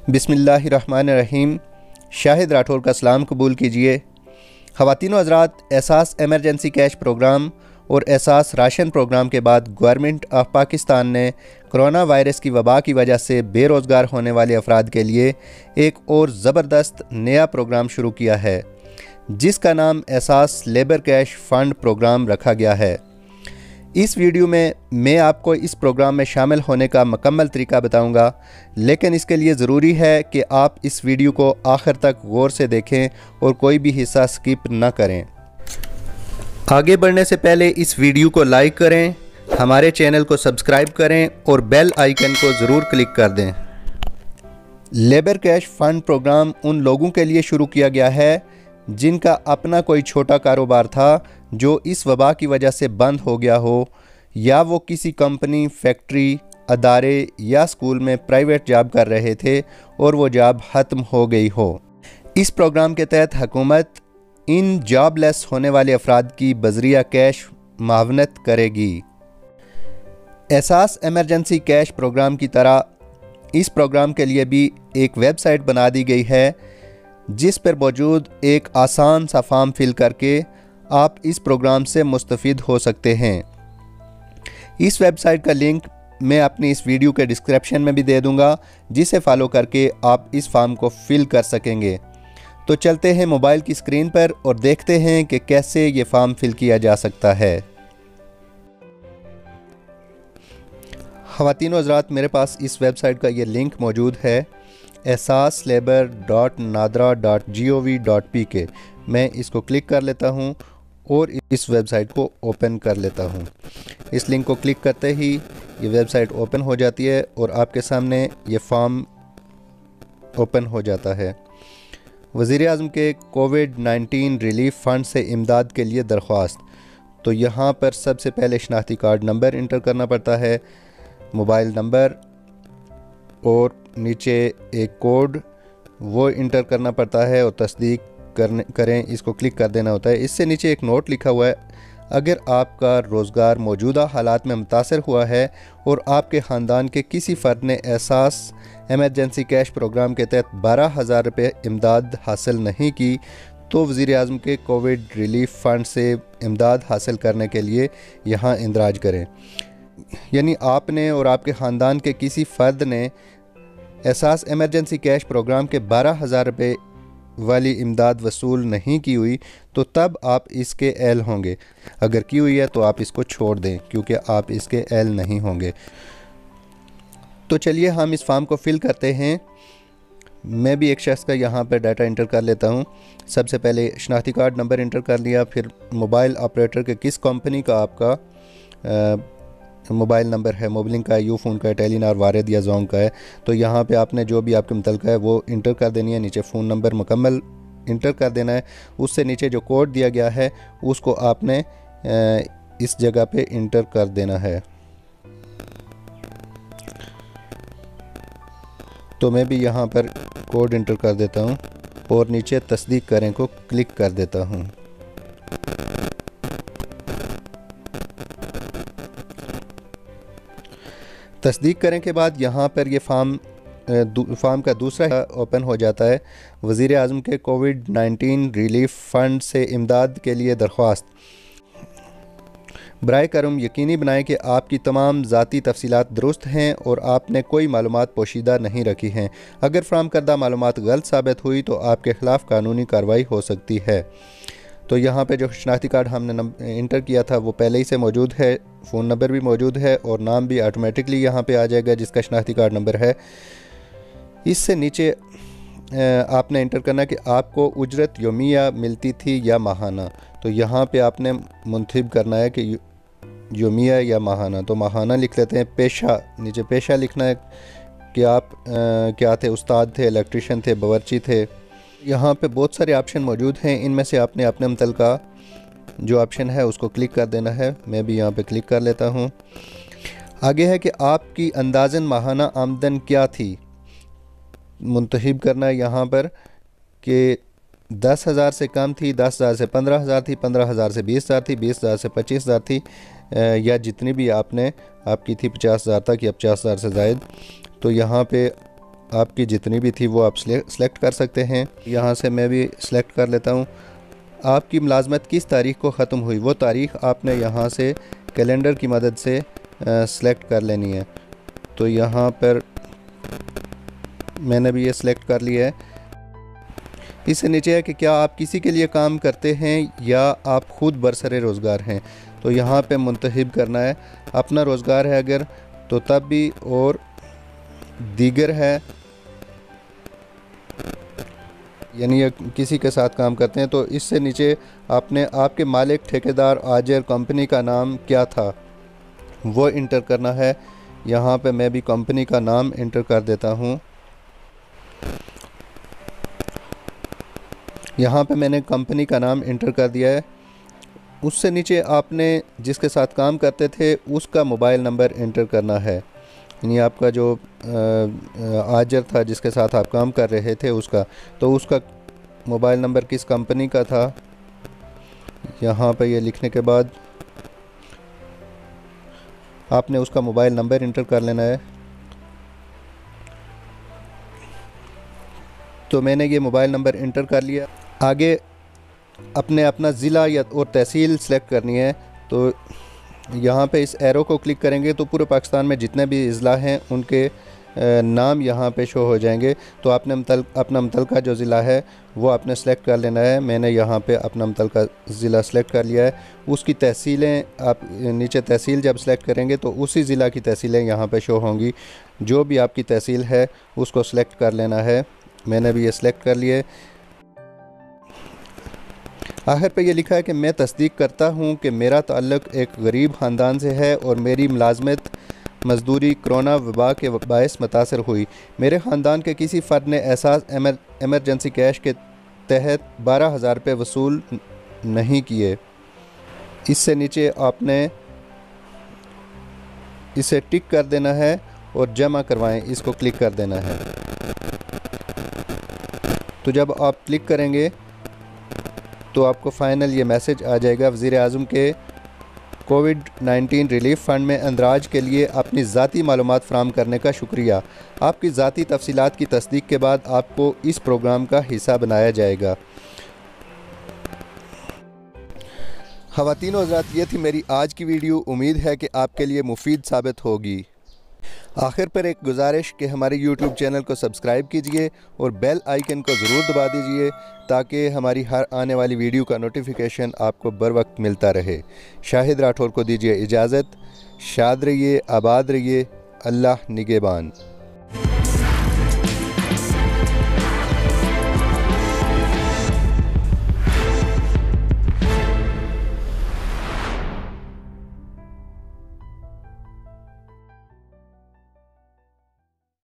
बिस्मिल्लाहिर्रहमानिर्रहीम। शाहिद राठौर का सलाम कबूल कीजिए। ख़वातीन व हज़रात, एहसास एमरजेंसी कैश प्रोग्राम और एहसास राशन प्रोग्राम के बाद गवर्नमेंट ऑफ पाकिस्तान ने कोरोना वायरस की वबा की वजह से बेरोज़गार होने वाले अफराद के लिए एक और ज़बरदस्त नया प्रोग्राम शुरू किया है, जिसका नाम एहसास लेबर कैश फ़ंड प्रोग्राम रखा गया है। इस वीडियो में मैं आपको इस प्रोग्राम में शामिल होने का मुकम्मल तरीका बताऊंगा, लेकिन इसके लिए ज़रूरी है कि आप इस वीडियो को आखिर तक गौर से देखें और कोई भी हिस्सा स्किप ना करें। आगे बढ़ने से पहले इस वीडियो को लाइक करें, हमारे चैनल को सब्सक्राइब करें और बेल आइकन को ज़रूर क्लिक कर दें। लेबर कैश फ़ंड प्रोग्राम उन लोगों के लिए शुरू किया गया है जिनका अपना कोई छोटा कारोबार था जो इस वबा की वजह से बंद हो गया हो, या वो किसी कंपनी, फैक्ट्री, अदारे या स्कूल में प्राइवेट जॉब कर रहे थे और वो जॉब ख़त्म हो गई हो। इस प्रोग्राम के तहत हुकूमत इन जॉबलेस होने वाले अफराद की बज़रिया कैश मावनत करेगी। एहसास एमरजेंसी कैश प्रोग्राम की तरह इस प्रोग्राम के लिए भी एक वेबसाइट बना दी गई है, जिस पर मौजूद एक आसान सा फॉर्म फिल करके आप इस प्रोग्राम से मुस्तफ़िद हो सकते हैं। इस वेबसाइट का लिंक मैं अपनी इस वीडियो के डिस्क्रिप्शन में भी दे दूंगा, जिसे फॉलो करके आप इस फॉर्म को फिल कर सकेंगे। तो चलते हैं मोबाइल की स्क्रीन पर और देखते हैं कि कैसे ये फॉर्म फिल किया जा सकता है। ख़वातीन व हज़रात, मेरे पास इस वेबसाइट का ये लिंक मौजूद है, ehsaslabor.nadra.gov.pk। मैं इसको क्लिक कर लेता हूँ और इस वेबसाइट को ओपन कर लेता हूँ। इस लिंक को क्लिक करते ही ये वेबसाइट ओपन हो जाती है और आपके सामने ये फॉर्म ओपन हो जाता है। वज़ीर-ए-आज़म के कोविड-19 रिलीफ फ़ंड से इमदाद के लिए दरख्वास्त। तो यहाँ पर सबसे पहले शनाख्ती कार्ड नंबर इंटर करना पड़ता है, मोबाइल नंबर और नीचे एक कोड वो इंटर करना पड़ता है और तस्दीक करें, इसको क्लिक कर देना होता है। इससे नीचे एक नोट लिखा हुआ है, अगर आपका रोज़गार मौजूदा हालात में मुतासर हुआ है और आपके ख़ानदान के किसी फ़र्द ने एहसास एमरजेंसी कैश प्रोग्राम के तहत 12,000 रुपये इमदाद हासिल नहीं की, तो वज़ीर-ए-आज़म के कोविड रिलीफ फ़ंड से इमदाद हासिल करने के लिए यहाँ इंदराज करें। यानी आपने और आपके ख़ानदान के किसी फ़र्द ने एहसास एमरजेंसी कैश प्रोग्राम के 12,000 रुपये वाली इमदाद वसूल नहीं की हुई, तो तब आप इसके एल होंगे। अगर की हुई है तो आप इसको छोड़ दें, क्योंकि आप इसके एल नहीं होंगे। तो चलिए हम इस फॉर्म को फिल करते हैं। मैं भी एक शख्स का यहाँ पर डाटा इंटर कर लेता हूँ। सबसे पहले शनाख्ती कार्ड नंबर इंटर कर लिया, फिर मोबाइल ऑपरेटर के किस कंपनी का आपका मोबाइल नंबर है, मोबलिंक का है, यूफोन का है, टेलीनार, वारिद या जोंग का है। तो यहाँ पे आपने जो भी आपके मुतलका है वो इंटर कर देनी है। नीचे फ़ोन नंबर मुकम्मल इंटर कर देना है। उससे नीचे जो कोड दिया गया है उसको आपने इस जगह पे इंटर कर देना है। तो मैं भी यहाँ पर कोड इंटर कर देता हूँ और नीचे तस्दीक करें को क्लिक कर देता हूँ। तस्दीक करने के बाद यहाँ पर ये फॉर्म का दूसरा ओपन हो जाता है। वज़ीर-ए-आज़म के कोविड-19 रिलीफ फ़ंड से इमदाद के लिए दरख्वास्त। बराए करम यकीनी बनाएं कि आपकी तमाम ज़ाती तफसीलात दुरुस्त हैं और आपने कोई मालूमात पोशीदा नहीं रखी हैं। अगर फ़राहम करदा मालूमात गलत साबित हुई तो आपके ख़िलाफ़ कानूनी कार्रवाई हो सकती है। तो यहाँ पे जो शनाख्ती कार्ड हमने इंटर किया था वो पहले ही से मौजूद है, फ़ोन नंबर भी मौजूद है और नाम भी ऑटोमेटिकली यहाँ पे आ जाएगा जिसका शनाख्ती कार्ड नंबर है। इससे नीचे आपने इंटर करना कि आपको उजरत योमिया मिलती थी या माहाना। तो यहाँ पे आपने मुंतखब करना है कि योमिया या माहाना। तो माहाना लिख लेते हैं। पेशा, नीचे पेशा लिखना है कि आप क्या थे, उस्ताद थे, इलेक्ट्रीशियन थे, बावर्ची थे। यहाँ पे बहुत सारे ऑप्शन मौजूद हैं, इनमें से आपने अपने मुतलका जो ऑप्शन है उसको क्लिक कर देना है। मैं भी यहाँ पे क्लिक कर लेता हूँ। आगे है कि आपकी अंदाज़न माहाना आमदन क्या थी। मुंतखब करना है यहाँ पर कि 10,000 से कम थी, 10,000 से 15,000 थी, 15,000 से 20,000 थी, 20,000 से 25,000 थी, या जितनी भी आपकी थी 50,000 तक या 50,000 से ज़ायद। तो यहाँ पे आपकी जितनी भी थी वो आप सेलेक्ट कर सकते हैं। यहाँ से मैं भी सेलेक्ट कर लेता हूँ। आपकी मुलाजमत किस तारीख़ को ख़त्म हुई वो तारीख़ आपने यहाँ से कैलेंडर की मदद से सेलेक्ट कर लेनी है। तो यहाँ पर मैंने भी ये सिलेक्ट कर लिया है। इससे नीचे है कि क्या आप किसी के लिए काम करते हैं या आप ख़ुद बरसरे रोज़गार हैं। तो यहाँ पे मुंतखब करना है। अपना रोज़गार है अगर तो तब भी, और दीगर है यानी ये किसी के साथ काम करते हैं। तो इससे नीचे आपने आपके मालिक, ठेकेदार, आजर, कंपनी का नाम क्या था वो इंटर करना है। यहाँ पे मैं भी कंपनी का नाम इंटर कर देता हूँ। यहाँ पे मैंने कंपनी का नाम इंटर कर दिया है। उससे नीचे आपने जिसके साथ काम करते थे उसका मोबाइल नंबर इंटर करना है। यानी आपका जो आजर था जिसके साथ आप काम कर रहे थे उसका मोबाइल नंबर किस कंपनी का था। यहाँ पे ये लिखने के बाद आपने उसका मोबाइल नंबर इंटर कर लेना है। तो मैंने ये मोबाइल नंबर इंटर कर लिया। आगे अपना ज़िला या और तहसील सेलेक्ट करनी है। तो यहाँ पे इस एरो को क्लिक करेंगे तो पूरे पाकिस्तान में जितने भी ज़िला हैं उनके नाम यहाँ पे शो हो जाएंगे। तो आपने अपना मुतलका जो ज़िला है वो आपने सेलेक्ट कर लेना है। मैंने यहाँ पे अपना मुतलका ज़िला सेलेक्ट कर लिया है। उसकी तहसीलें आप नीचे तहसील जब सेलेक्ट करेंगे तो उसी ज़िला की तहसीलें यहाँ पे शो होंगी। जो भी आपकी तहसील है उसको सेलेक्ट कर लेना है। मैंने भी ये सेलेक्ट कर लिए। आखिर पे ये लिखा है कि मैं तस्दीक करता हूँ कि मेरा ताल्लुक़ एक गरीब ख़ानदान से है और मेरी मुलाजमत मजदूरी कोरोना वबा के बायस मुतासर हुई। मेरे ख़ानदान के किसी फ़र्द ने एहसास एमरजेंसी कैश के तहत 12,000 रुपये वसूल नहीं किए। इससे नीचे आपने इसे टिक कर देना है और जमा करवाएं, इसको क्लिक कर देना है। तो जब आप क्लिक करेंगे तो आपको फ़ाइनल ये मैसेज आ जाएगा, वज़ीर आज़म के कोविड-19 रिलीफ फ़ंड में अंदराज के लिए अपनी ज़ाती मालूमात फ़राहम करने का शुक्रिया। आपकी ज़ाती तफ़सीलात की तस्दीक के बाद आपको इस प्रोग्राम का हिस्सा बनाया जाएगा। ख़वातीन व हज़रात, ये थी मेरी आज की वीडियो। उम्मीद है कि आपके लिए मुफीद साबित होगी। आखिर पर एक गुजारिश कि हमारे YouTube चैनल को सब्सक्राइब कीजिए और बेल आइकन को ज़रूर दबा दीजिए ताकि हमारी हर आने वाली वीडियो का नोटिफिकेशन आपको बर वक्त मिलता रहे। शाहिद राठौर को दीजिए इजाज़त। शाद रहिए, आबाद रहिए। अल्लाह निगहबान।